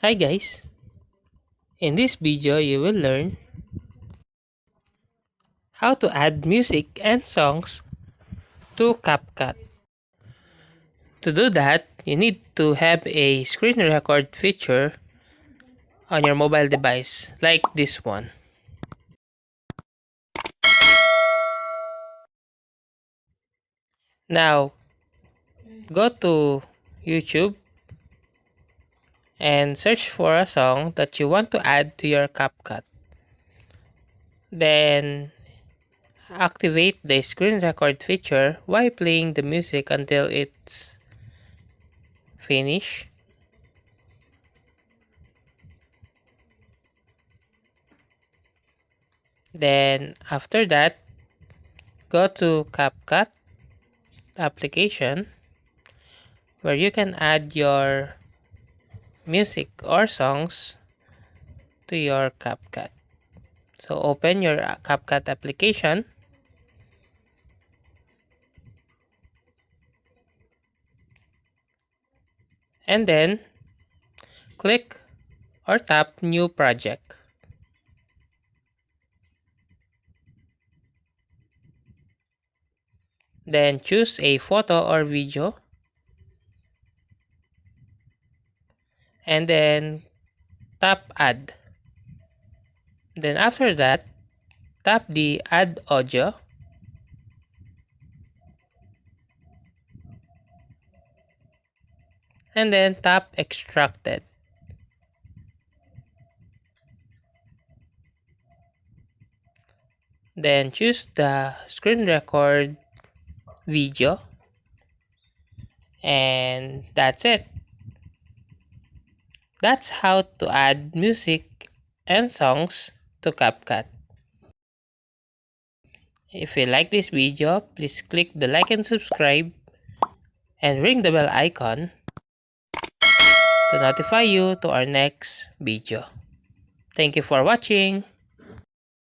Hi guys, in this video you will learn how to add music and songs to CapCut. To do that, you need to have a screen record feature on your mobile device like this one. Now, go to YouTube and search for a song that you want to add to your CapCut. Then, activate the screen record feature while playing the music until it's finished. Then after that, go to CapCut application where you can add your music or songs to your CapCut. So open your CapCut application and then click or tap new project. Then choose a photo or video and then tap add. Then after that, tap the add audio and then tap extracted. Then choose the screen record video and that's it. That's how to add music and songs to CapCut. If you like this video, please click the like and subscribe and ring the bell icon to notify you to our next video. Thank you for watching.